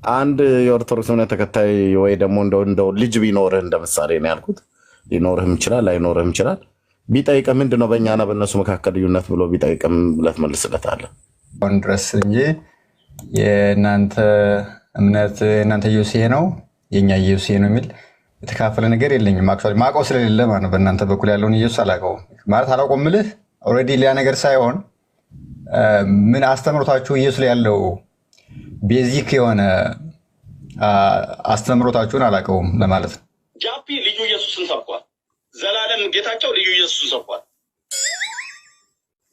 አንድ የኦርቶዶክስ እምነት ተከታይ ወይ ደግሞ እንደው ልጅ ቢኖርህ እንደምሳሌ ነው ያልኩት። ሊኖርህም ይችላል ላይኖርህም ይችላል። ቢጠይቅህ ምንድነው በእኛና በእነሱ መካከል ልዩነት ብሎ ቢጠይቅም ብለህ ትመልስለታለህ። አሁን ድረስ እንጂ የእናንተ እምነት የእናንተ ኢየሱስ ነው የኛ ኢየሱስ ነው የሚል የተካፈለ ነገር የለኝም። አክቹዋሊ ማውቀው ስለሌለ ማለት ነው። በእናንተ በኩል ያለውን ኢየሱስ አላውቀውም ማለት አላውቀውም ምልህ ኦልሬዲ ሌላ ነገር ሳይሆን ምን አስተምሮታችሁ ኢየሱስ ላይ ያለው ቤዚክ የሆነ አስተምሮታችሁን አላውቀውም ለማለት ነው። ጃፒ ልዩ ኢየሱስን ሰብኳል። ዘላለም ጌታቸው ልዩ ኢየሱስን ሰብኳል።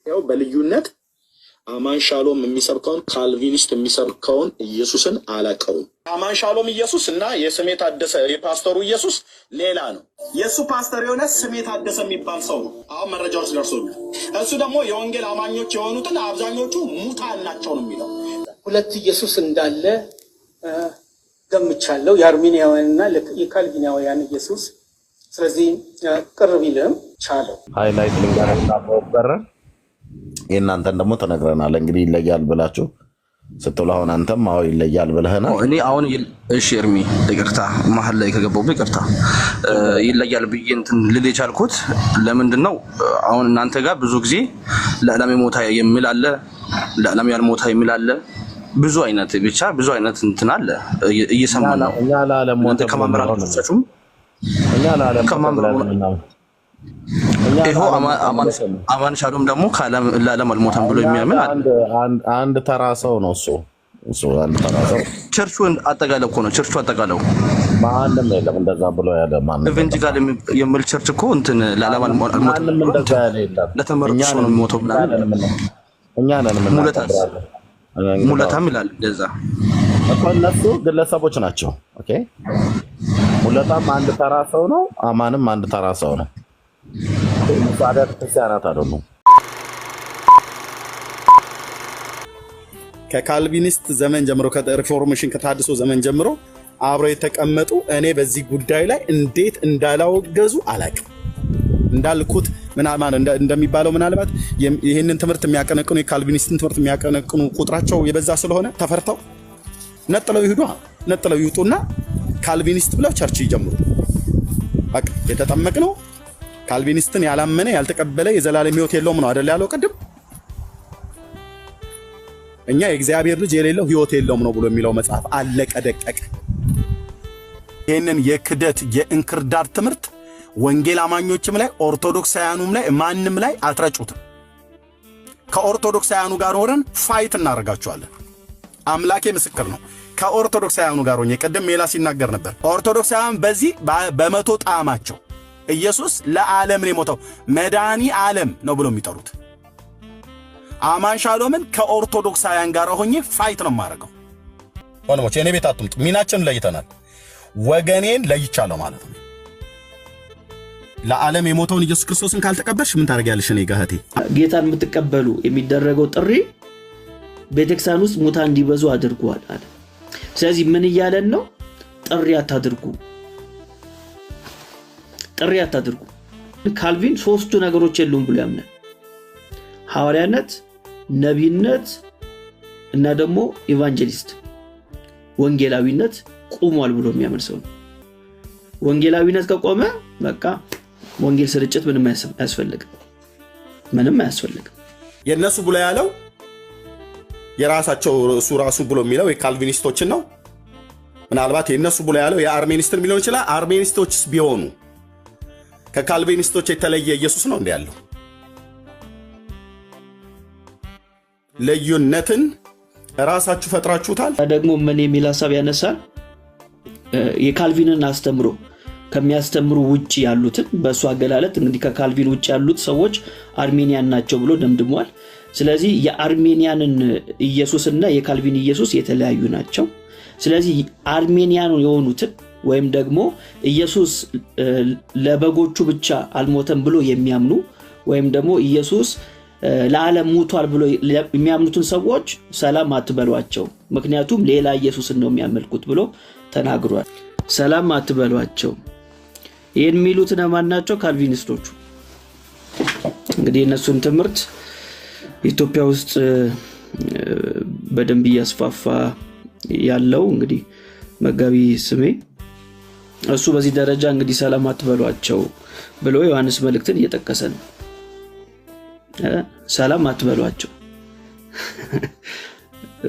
ያው በልዩነት አማን ሻሎም የሚሰብከውን ካልቪኒስት የሚሰብከውን ኢየሱስን አላውቀውም። አማን ሻሎም ኢየሱስ እና የስሜ ታደሰ የፓስተሩ ኢየሱስ ሌላ ነው። የእሱ ፓስተር የሆነ ስሜ ታደሰ የሚባል ሰው ነው። አሁን መረጃዎች ደርሶኛል። እሱ ደግሞ የወንጌል አማኞች የሆኑትን አብዛኞቹ ሙታን ናቸው ነው የሚለው። ሁለት ኢየሱስ እንዳለ ገምቻለሁ፣ የአርሜኒያውያንና የካልቪናውያን ኢየሱስ። ስለዚህ ቅር ቢልም ቻለው ሃይላይት ልንገርና በወበረ የእናንተን ደግሞ ተነግረናል። እንግዲህ ይለያል ብላችሁ ስትሉ አሁን አንተም አዎ ይለያል ብለህናል። እኔ አሁን እሺ እርሚ ይቅርታ መሀል ላይ ከገባሁበት ይቅርታ። ይለያል ብዬ እንትን ልል የቻልኩት ለምንድን ነው? አሁን እናንተ ጋር ብዙ ጊዜ ለዓለም ሞታ የሚል አለ፣ ለዓለም ያልሞታ የሚል አለ። ብዙ አይነት ብቻ ብዙ አይነት እንትን አለ እየሰማን ነው። እኛ ለዓለም ሞታ ከማምራራችሁ እኛ ለዓለም ይሄው አማን ሻሎም ደግሞ ለዓለም አልሞታም ብሎ የሚያምን አንድ ተራ ሰው ነው። እሱ አንድ ተራ ሰው ቸርቹ አጠቃላይ እኮ ነው። ቸርቹ አጠቃላይ ማንም የለም እንደዛ ብሎ ያለ ማንም ኢቫንጀሊካል የሚል ቸርች እኮ እንትን ለዓለም አልሞታም ማንም እንደዛ ያለ የለም። ለተመረጡ ሰው ነው የሚሞተው ብለን እኛ ነን ሙለታም ይላል እንደዛ እኮ እነሱ ግለሰቦች ናቸው። ኦኬ ሙለታም አንድ ተራ ሰው ነው። አማንም አንድ ተራ ሰው ነው። ሳዳት ተሳናት አይደሉም። ከካልቪኒስት ዘመን ጀምሮ ከሪፎርሜሽን ከታድሶ ዘመን ጀምሮ አብረው የተቀመጡ እኔ በዚህ ጉዳይ ላይ እንዴት እንዳላወገዙ አላውቅም። እንዳልኩት እንደሚባለው ምናልባት ይህንን ትምህርት የሚያቀነቅኑ የካልቪኒስትን ትምህርት የሚያቀነቅኑ ቁጥራቸው የበዛ ስለሆነ ተፈርተው ነጥለው ይውጡና ካልቪኒስት ብለው ቸርች ይጀምሩ። በቃ የተጠመቅነው ካልቪኒስትን ያላመነ ያልተቀበለ የዘላለም ሕይወት የለውም ነው አይደል ያለው ቅድም። እኛ የእግዚአብሔር ልጅ የሌለው ሕይወት የለውም ነው ብሎ የሚለው መጽሐፍ አለቀ ደቀቀ። ይህንን የክደት የእንክርዳድ ትምህርት ወንጌል አማኞችም ላይ ኦርቶዶክሳውያኑም ላይ ማንም ላይ አትረጩትም። ከኦርቶዶክሳውያኑ ጋር ሆነን ፋይት እናደርጋቸዋለን። አምላኬ ምስክር ነው። ከኦርቶዶክሳውያኑ ጋር ሆኜ ቅድም ሜላ ሲናገር ነበር። ኦርቶዶክሳውያን በዚህ በመቶ ጣዕማቸው ኢየሱስ ለዓለም ነው የሞተው መድኃኒ ዓለም ነው ብሎ የሚጠሩት አማን ሻሎምን ከኦርቶዶክሳውያን ጋር ሆኜ ፋይት ነው የማደርገው። ወንድሞቼ እኔ ቤት አትምጡ። ሚናችንን ለይተናል። ወገኔን ለይቻለሁ ማለት ነው። ለዓለም የሞተውን ኢየሱስ ክርስቶስን ካልተቀበልሽ ምን ታደርጊያለሽ? እኔ ጋህቴ ጌታን የምትቀበሉ የሚደረገው ጥሪ ቤተክርስቲያን ውስጥ ሙታን እንዲበዙ አድርጓል አለ። ስለዚህ ምን እያለን ነው? ጥሪ አታድርጉ። ካልቪን ሶስቱ ነገሮች የሉም ብሎ ያምናል። ሐዋርያነት፣ ነቢይነት እና ደግሞ ኢቫንጀሊስት ወንጌላዊነት ቆሟል ብሎ የሚያምን ሰው ነው። ወንጌላዊነት ከቆመ በቃ ወንጌል ስርጭት ምንም አያስፈልግም። የነሱ ብሎ ያለው የራሳቸው እሱ ራሱ ብሎ የሚለው የካልቪኒስቶችን ነው። ምናልባት የነሱ ብሎ ያለው የአርሜኒስትን ሊሆን ይችላል። አርሜኒስቶችስ ቢሆኑ ከካልቪኒስቶች የተለየ ኢየሱስ ነው እንደ ያለው። ልዩነትን ራሳችሁ ፈጥራችሁታል። ደግሞ ምን የሚል ሐሳብ ያነሳል? የካልቪንን አስተምሮ ከሚያስተምሩ ውጪ ያሉትን በእሱ አገላለጥ እንግዲህ ከካልቪን ውጪ ያሉት ሰዎች አርሜኒያን ናቸው ብሎ ደምድሟል። ስለዚህ የአርሜኒያንን ኢየሱስና የካልቪን ኢየሱስ የተለያዩ ናቸው። ስለዚህ አርሜኒያን የሆኑትን ወይም ደግሞ ኢየሱስ ለበጎቹ ብቻ አልሞተም ብሎ የሚያምኑ ወይም ደግሞ ኢየሱስ ለዓለም ሞቷል ብሎ የሚያምኑትን ሰዎች ሰላም አትበሏቸው፣ ምክንያቱም ሌላ ኢየሱስን ነው የሚያመልኩት ብሎ ተናግሯል። ሰላም አትበሏቸው። ይህን የሚሉት ማን ናቸው? ካልቪኒስቶቹ። እንግዲህ እነሱን ትምህርት ኢትዮጵያ ውስጥ በደንብ እያስፋፋ ያለው እንግዲህ መጋቢ ስሜ እሱ በዚህ ደረጃ እንግዲህ ሰላም አትበሏቸው ብሎ ዮሐንስ መልእክትን እየጠቀሰ ነው። ሰላም አትበሏቸው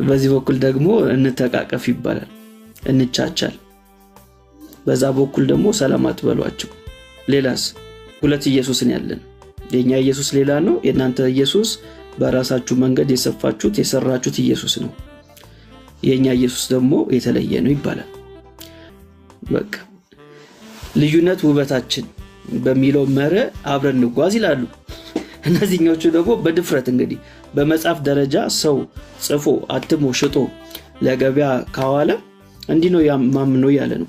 በዚህ በኩል ደግሞ እንተቃቀፍ ይባላል፣ እንቻቻል። በዛ በኩል ደግሞ ሰላም አትበሏቸው። ሌላስ ሁለት ኢየሱስን ያለን የኛ ኢየሱስ ሌላ ነው፣ የናንተ ኢየሱስ በራሳችሁ መንገድ የሰፋችሁት የሰራችሁት ኢየሱስ ነው። የኛ ኢየሱስ ደግሞ የተለየ ነው ይባላል። በቃ ልዩነት ውበታችን በሚለው መርህ አብረን እንጓዝ ይላሉ። እነዚህኞቹ ደግሞ በድፍረት እንግዲህ በመጽሐፍ ደረጃ ሰው ጽፎ አትሞ ሽጦ ለገበያ ካዋለ እንዲህ ነው ያማምነው ያለ ነው።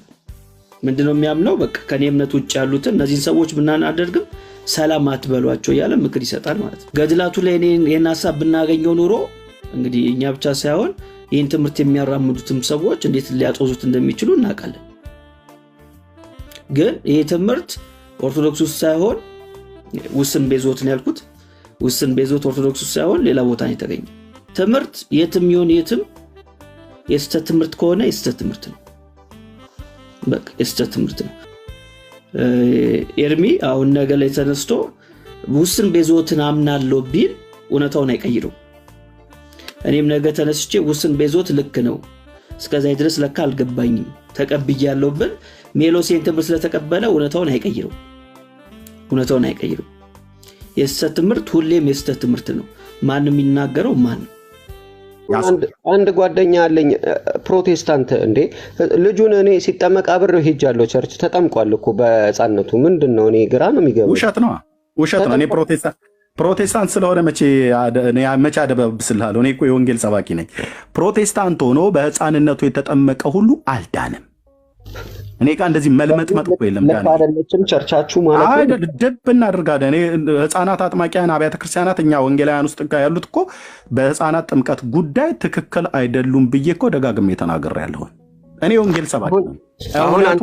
ምንድነው የሚያምነው? በቃ ከኔ እምነት ውጭ ያሉትን እነዚህን ሰዎች ምናን አደርግም ሰላም አትበሏቸው ያለ ምክር ይሰጣል ማለት ነው። ገድላቱ ላይ እኔን ሐሳብ ብናገኘው ኑሮ እንግዲህ እኛ ብቻ ሳይሆን ይህን ትምህርት የሚያራምዱትም ሰዎች እንዴት ሊያጦዙት እንደሚችሉ እናውቃለን። ግን ይህ ትምህርት ኦርቶዶክስ ውስጥ ሳይሆን ውስን ቤዞት ነው ያልኩት፣ ውስን ቤዞት ኦርቶዶክስ ውስጥ ሳይሆን ሌላ ቦታ ነው የተገኘ ትምህርት። የትም ይሁን የትም የስተት ትምህርት ከሆነ የስተት ትምህርት ነው። በቃ የስተት ትምህርት ነው። ኤርሚ አሁን ነገ ላይ ተነስቶ ውስን ቤዞትን አምናለሁ ቢል እውነታውን አይቀይረው። እኔም ነገ ተነስቼ ውስን ቤዞት ልክ ነው እስከዛይ ድረስ ለካ አልገባኝም ተቀብያለሁ ብል ሜሎሴን ትምህርት ስለተቀበለ እውነታውን አይቀይረው፣ እውነታውን አይቀይረው። የስተት ትምህርት ሁሌም የስተት ትምህርት ነው። ማንም የሚናገረው ማን አንድ ጓደኛ አለኝ ፕሮቴስታንት እንዴ ልጁን እኔ ሲጠመቅ አብሬው ሄጃለሁ ቸርች ተጠምቋል እኮ በህፃንነቱ ምንድነው እኔ ግራ ነው የሚገባው ውሸት ነው እኔ ፕሮቴስታንት ስለሆነ መቼ አደበብስልሃለሁ እኔ እኮ የወንጌል ሰባኪ ነኝ ፕሮቴስታንት ሆኖ በህፃንነቱ የተጠመቀ ሁሉ አልዳንም እኔ ጋር እንደዚህ መልመጥመጥ እኮ የለም ዳን አይደለም ቸርቻችሁ ማለት አይደል ደብ እናደርጋለን እኔ ህፃናት አጥማቂያን አብያተ ክርስቲያናት እኛ ወንጌላውያን ውስጥ ጋር ያሉት እኮ በህፃናት ጥምቀት ጉዳይ ትክክል አይደሉም ብዬ እኮ ደጋግሜ ተናግሬያለሁ እኔ ወንጌል ሰባኪ ነኝ አሁን አንተ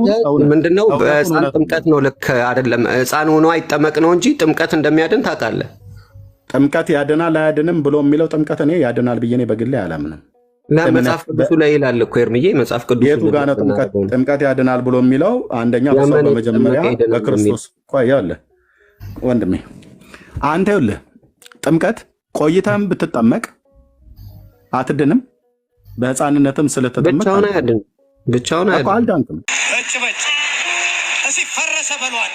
ምንድነው በህፃን ጥምቀት ነው ልክ አይደለም ህፃን ሆኖ አይጠመቅ ነው እንጂ ጥምቀት እንደሚያድን ታውቃለህ ጥምቀት ያድናል አያድንም ብሎ የሚለው ጥምቀት እኔ ያድናል ብዬ እኔ በግሌ አላምንም ለመጽሐፍ ቅዱስ ላይ ይላል እኮ ኤርምዬ መጽሐፍ ቅዱስ የቱ ጋር ነው ጥምቀት ያድናል ብሎ የሚለው አንደኛ በሰው በመጀመሪያ በክርስቶስ ቆያለ ወንድሜ አንተ ይኸውልህ ጥምቀት ቆይተህም ብትጠመቅ አትድንም በህፃንነትም ስለተጠመቅ ብቻውን አያድንም አልዳንክም እሺ ፈረሰ በሏል